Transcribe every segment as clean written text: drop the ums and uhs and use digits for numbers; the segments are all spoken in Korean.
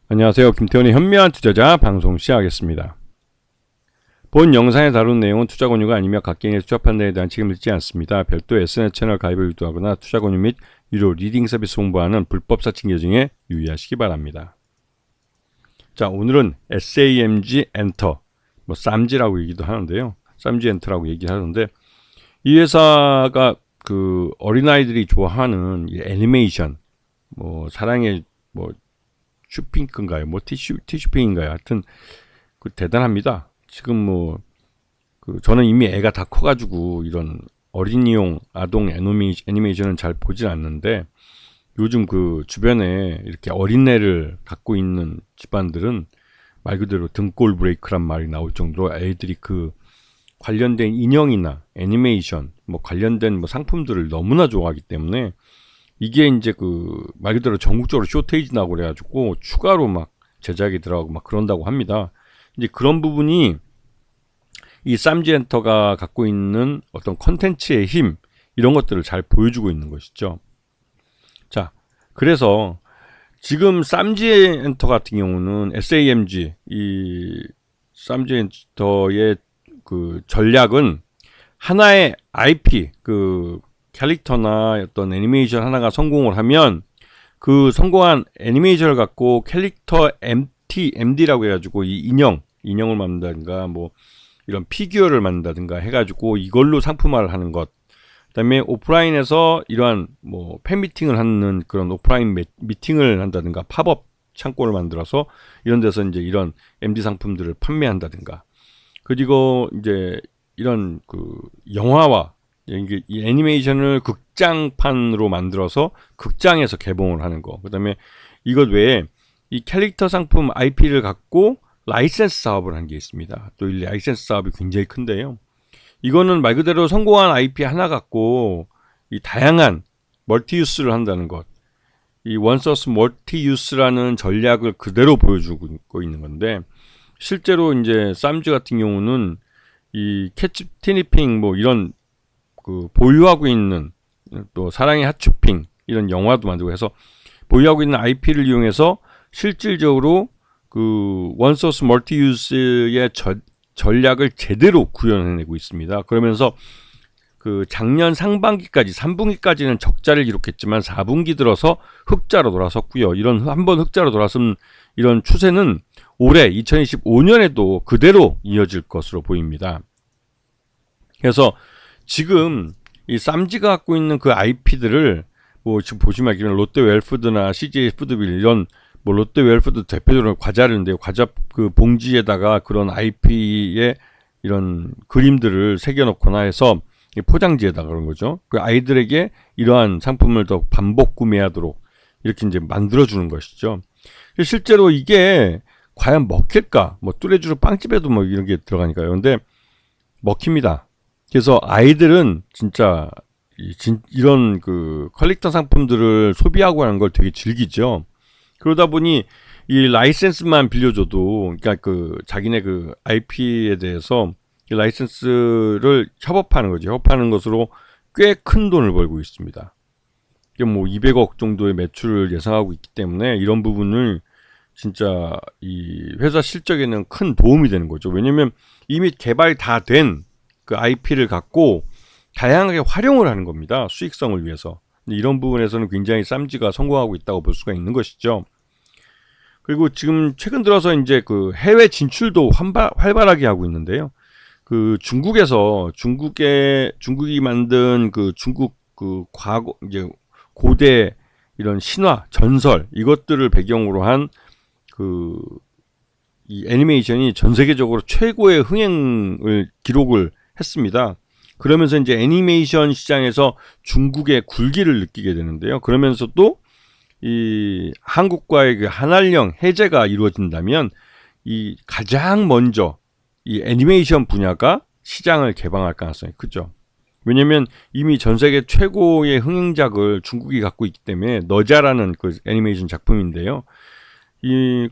안녕하세요. 김태훈의 현명한 투자자 방송 시작하겠습니다. 본 영상에 다룬 내용은 투자 권유가 아니며 각개인의 투자 판단에 대한 책임을 지지 않습니다. 별도 SNS 채널 가입을 유도하거나 투자 권유 및 유료 리딩 서비스 홍보하는 불법 사칭 계정에 유의하시기 바랍니다. 자, 오늘은 SAMG 엔터, 쌈지라고 얘기도 하는데요. 쌈지 엔터라고 얘기하는데, 이 회사가 그 어린아이들이 좋아하는 애니메이션, 사랑의 슈핑크인가요? 티슈핑인가요? 하여튼 대단합니다. 지금 저는 이미 애가 다 커가지고 이런 어린이용 아동 애니메이션은 잘 보질 않는데, 요즘 그 주변에 이렇게 어린애를 갖고 있는 집안들은 말 그대로 등골 브레이크란 말이 나올 정도로 애들이 그 관련된 인형이나 애니메이션 관련된 상품들을 너무나 좋아하기 때문에, 이게 이제 말 그대로 전국적으로 쇼테이지 나고 그래가지고 추가로 제작이 들어가고 그런다고 합니다. 이제 그런 부분이 이 쌈지 엔터가 갖고 있는 어떤 컨텐츠의 힘, 이런 것들을 잘 보여주고 있는 것이죠. 자, 그래서 지금 쌈지 엔터 같은 경우는 SAMG, 이 쌈지 엔터의 그 전략은 하나의 IP, 캐릭터나 어떤 애니메이션 하나가 성공을 하면 그 성공한 애니메이션을 갖고 캐릭터 MD라고 해가지고 이 인형을 만든다든가 이런 피규어를 만든다든가 해가지고 이걸로 상품화를 하는 것. 그다음에 오프라인에서 이러한 팬미팅을 하는 그런 오프라인 미팅을 한다든가 팝업 창고를 만들어서 이런 데서 이제 이런 MD 상품들을 판매한다든가. 그리고 이제 이런 영화와 이 애니메이션을 극장판으로 만들어서 극장에서 개봉을 하는 거. 그다음에 이것 외에 이 캐릭터 상품 IP를 갖고 라이센스 사업을 한 게 있습니다. 또 이 라이센스 사업이 굉장히 큰데요. 이거는 말 그대로 성공한 IP 하나 갖고 이 다양한 멀티유스를 한다는 것. 이 원소스 멀티유스라는 전략을 그대로 보여주고 있는 건데, 실제로 이제 쌈지 같은 경우는 이 캐치 티니핑 이런 보유하고 있는 또 사랑의 핫쇼핑 이런 영화도 만들고 해서 보유하고 있는 IP를 이용해서 실질적으로 원소스 멀티유스의 전략을 제대로 구현해내고 있습니다. 그러면서 작년 상반기까지 3분기까지는 적자를 기록했지만 4분기 들어서 흑자로 돌아섰고요. 이런 한번 흑자로 돌아선 이런 추세는 올해 2025년에도 그대로 이어질 것으로 보입니다. 그래서 지금 이 쌈지가 갖고 있는 그 IP들을 지금 보시면 롯데 웰푸드나 CJ 푸드빌 이런 롯데 웰푸드 대표적으로 과자인데요. 과자 봉지에다가 그런 IP의 이런 그림들을 새겨놓거나 해서 포장지에다가 그런 거죠. 그 아이들에게 이러한 상품을 더 반복 구매하도록 이렇게 이제 만들어주는 것이죠. 실제로 이게 과연 먹힐까? 뚜레쥬르 빵집에도 이런 게 들어가니까요. 근데 먹힙니다. 그래서 아이들은 진짜 이런 퀄리티 상품들을 소비하고 하는 걸 되게 즐기죠. 그러다 보니 이 라이센스만 빌려줘도, 그러니까 자기네 IP에 대해서 이 라이센스를 협업하는 거죠. 협업하는 것으로 꽤 큰 돈을 벌고 있습니다. 이게 200억 정도의 매출을 예상하고 있기 때문에 이런 부분을 진짜 이 회사 실적에는 큰 도움이 되는 거죠. 왜냐면 이미 개발이 다 된 IP를 갖고 다양하게 활용을 하는 겁니다. 수익성을 위해서. 이런 부분에서는 굉장히 쌈지가 성공하고 있다고 볼 수가 있는 것이죠. 그리고 지금 최근 들어서 이제 해외 진출도 활발하게 하고 있는데요. 중국이 만든 중국 과거 이제 고대 이런 신화 전설 이것들을 배경으로 한 이 애니메이션이 전 세계적으로 최고의 흥행을 기록을 했습니다. 그러면서 이제 애니메이션 시장에서 중국의 굴기를 느끼게 되는데요. 그러면서 또 이 한국과의 한한령 해제가 이루어진다면 이 가장 먼저 이 애니메이션 분야가 시장을 개방할 가능성이 크죠. 왜냐면 이미 전 세계 최고의 흥행작을 중국이 갖고 있기 때문에 너자라는 애니메이션 작품인데요. 이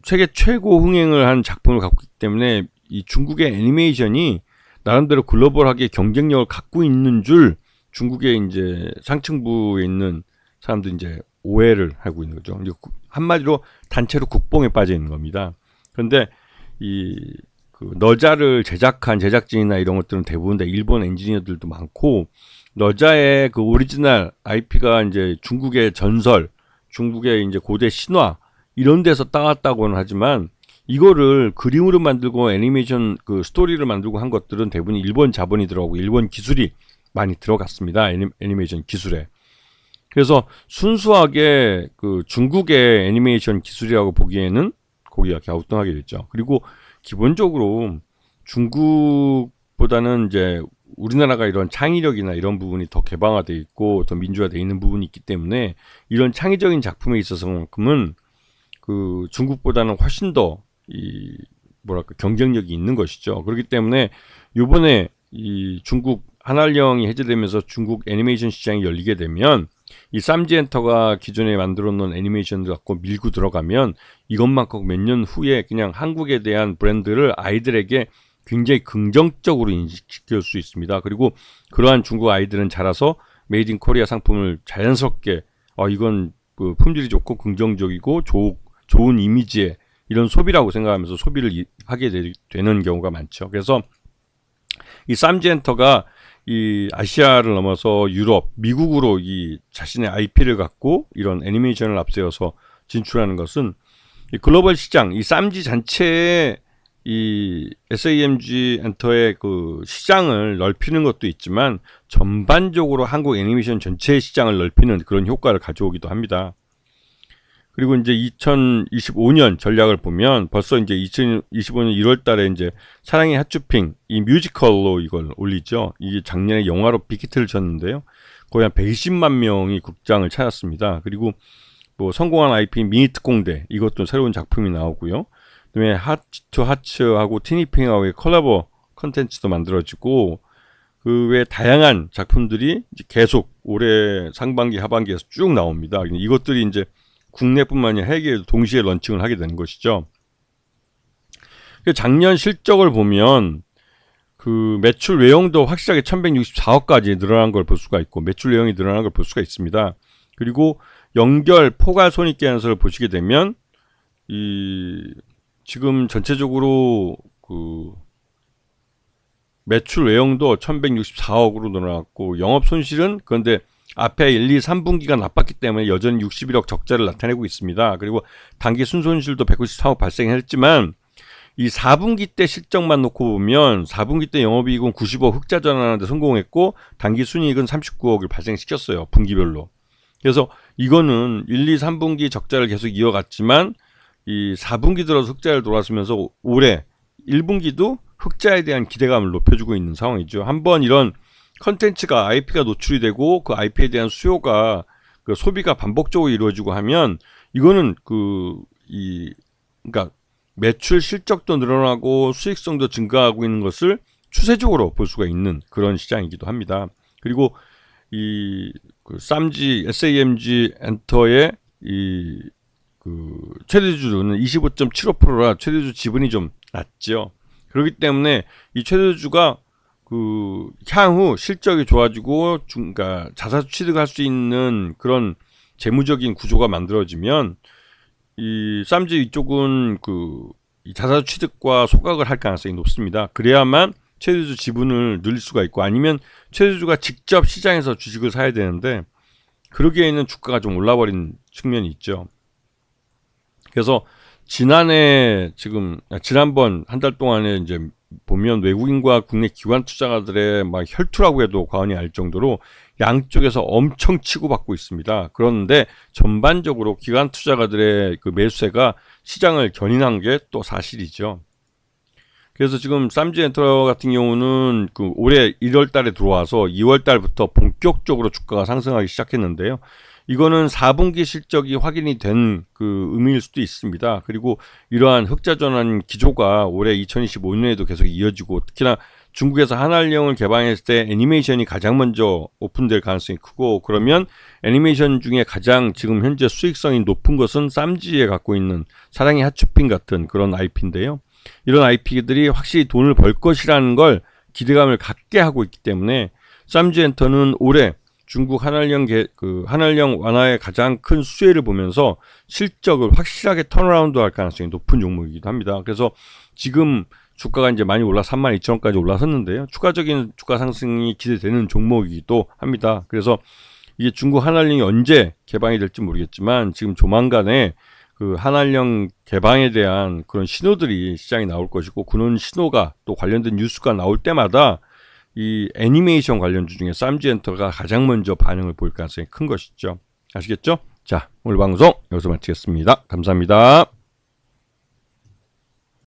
세계 최고 흥행을 한 작품을 갖고 있기 때문에 이 중국의 애니메이션이 나름대로 글로벌하게 경쟁력을 갖고 있는 줄 중국의 이제 상층부에 있는 사람들이 이제 오해를 하고 있는 거죠. 한마디로 단체로 국뽕에 빠져 있는 겁니다. 그런데 그 너자를 제작한 제작진이나 이런 것들은 대부분 다 일본 엔지니어들도 많고, 너자의 그 오리지널 IP가 이제 중국의 전설, 중국의 이제 고대 신화 이런 데서 따왔다고는 하지만, 이거를 그림으로 만들고 애니메이션 그 스토리를 만들고 한 것들은 대부분 일본 자본이 들어가고 일본 기술이 많이 들어갔습니다. 애니메이션 기술에. 그래서 순수하게 그 중국의 애니메이션 기술이라고 보기에는 고기가 갸우뚱하게 됐죠. 그리고 기본적으로 중국보다는 이제 우리나라가 이런 창의력이나 이런 부분이 더 개방화되어 있고 더 민주화되어 있는 부분이 있기 때문에 이런 창의적인 작품에 있어서만큼은 그 중국보다는 훨씬 더 뭐랄까 경쟁력이 있는 것이죠. 그렇기 때문에 요번에 이 중국 한알령이 해제되면서 중국 애니메이션 시장이 열리게 되면 이 쌈지엔터가 기존에 만들어 놓은 애니메이션들 갖고 밀고 들어가면 이것만큼 몇 년 후에 그냥 한국에 대한 브랜드를 아이들에게 굉장히 긍정적으로 인식시킬 수 있습니다. 그리고 그러한 중국 아이들은 자라서 메이드 인 코리아 상품을 자연스럽게 이건 그 품질이 좋고 긍정적이고 좋은 이미지의 이런 소비라고 생각하면서 소비를 하게 되는 경우가 많죠. 그래서 이 쌈지엔터가 이 아시아를 넘어서 유럽, 미국으로 이 자신의 IP를 갖고 이런 애니메이션을 앞세워서 진출하는 것은 이 글로벌 시장, 이 쌈지 전체의 이 SAMG 엔터의 그 시장을 넓히는 것도 있지만 전반적으로 한국 애니메이션 전체의 시장을 넓히는 그런 효과를 가져오기도 합니다. 그리고 이제 2025년 전략을 보면 벌써 이제 2025년 1월 달에 이제 사랑의 핫쇼핑 이 뮤지컬로 이걸 올리죠. 이게 작년에 영화로 빅히트를 쳤는데요. 거의 한 120만 명이 극장을 찾았습니다. 그리고 뭐 성공한 IP 미니 특공대 이것도 새로운 작품이 나오고요. 그다음에 하츠 투 하츠하고 티니핑하고의 콜라보 컨텐츠도 만들어지고 그 외 다양한 작품들이 이제 계속 올해 상반기 하반기에서 쭉 나옵니다. 이것들이 이제 국내뿐만 아니라 해외에도 동시에 런칭을 하게 되는 것이죠. 작년 실적을 보면 그 매출 외형도 확실하게 1164억까지 늘어난 걸 볼 수가 있고 매출 외형이 늘어난 걸 볼 수가 있습니다. 그리고 연결 포괄 손익계산서를 보시게 되면 이 지금 전체적으로 그 매출 외형도 1164억으로 늘어났고 영업 손실은 그런데 앞에 1, 2, 3분기가 나빴기 때문에 여전히 61억 적자를 나타내고 있습니다. 그리고 단기 순손실도 193억 발생했지만 이 4분기 때 실적만 놓고 보면 4분기 때 영업이익은 90억 흑자 전환하는데 성공했고 단기 순이익은 39억을 발생시켰어요. 분기별로. 그래서 이거는 1, 2, 3분기 적자를 계속 이어갔지만 이 4분기 들어서 흑자를 돌았으면서 올해 1분기도 흑자에 대한 기대감을 높여주고 있는 상황이죠. 한번 이런 컨텐츠가 IP가 노출이 되고 그 IP에 대한 수요가 그 소비가 반복적으로 이루어지고 하면 이거는 그러니까 매출 실적도 늘어나고 수익성도 증가하고 있는 것을 추세적으로 볼 수가 있는 그런 시장이기도 합니다. 그리고 그 쌈지 SAMG 엔터의 그 최대주는 25.75%라 최대주 지분이 좀 낮죠. 그렇기 때문에 이 최대주가 그 향후 실적이 좋아지고 그러니까 자사 취득할 수 있는 그런 재무적인 구조가 만들어지면 이 쌈지 이쪽은 그 자사 취득과 소각을 할 가능성이 높습니다. 그래야만 최대주 지분을 늘릴 수가 있고 아니면 최대주가 직접 시장에서 주식을 사야 되는데 그러기에는 주가가 좀 올라버린 측면이 있죠. 그래서 지난번 한 달 동안에 이제 보면 외국인과 국내 기관 투자가들의 막 혈투라고 해도 과언이 아닐 정도로 양쪽에서 엄청 치고받고 있습니다. 그런데 전반적으로 기관 투자가들의 그 매수세가 시장을 견인한 게 또 사실이죠. 그래서 지금 쌈지엔터 같은 경우는 그 올해 1월 달에 들어와서 2월 달부터 본격적으로 주가가 상승하기 시작했는데요. 이거는 4분기 실적이 확인이 된 그 의미일 수도 있습니다. 그리고 이러한 흑자 전환 기조가 올해 2025년에도 계속 이어지고 특히나 중국에서 한알령을 개방했을 때 애니메이션이 가장 먼저 오픈될 가능성이 크고 그러면 애니메이션 중에 가장 지금 현재 수익성이 높은 것은 쌈지에 갖고 있는 사랑의 핫쇼핑 같은 그런 IP인데요. 이런 IP들이 확실히 돈을 벌 것이라는 걸 기대감을 갖게 하고 있기 때문에 쌈지엔터는 올해 중국 한알령 완화의 가장 큰 수혜를 보면서 실적을 확실하게 턴어라운드 할 가능성이 높은 종목이기도 합니다. 그래서 지금 주가가 이제 많이 올라 32,000원까지 올라섰는데요. 추가적인 주가 상승이 기대되는 종목이기도 합니다. 그래서 이게 중국 한알령이 언제 개방이 될지 모르겠지만 지금 조만간에 그 한알령 개방에 대한 그런 신호들이 시장에 나올 것이고, 그런 신호가 또 관련된 뉴스가 나올 때마다 이 애니메이션 관련주 중에 쌈지엔터가 가장 먼저 반응을 보일 가능성이 큰 것이죠. 아시겠죠? 자, 오늘 방송 여기서 마치겠습니다. 감사합니다.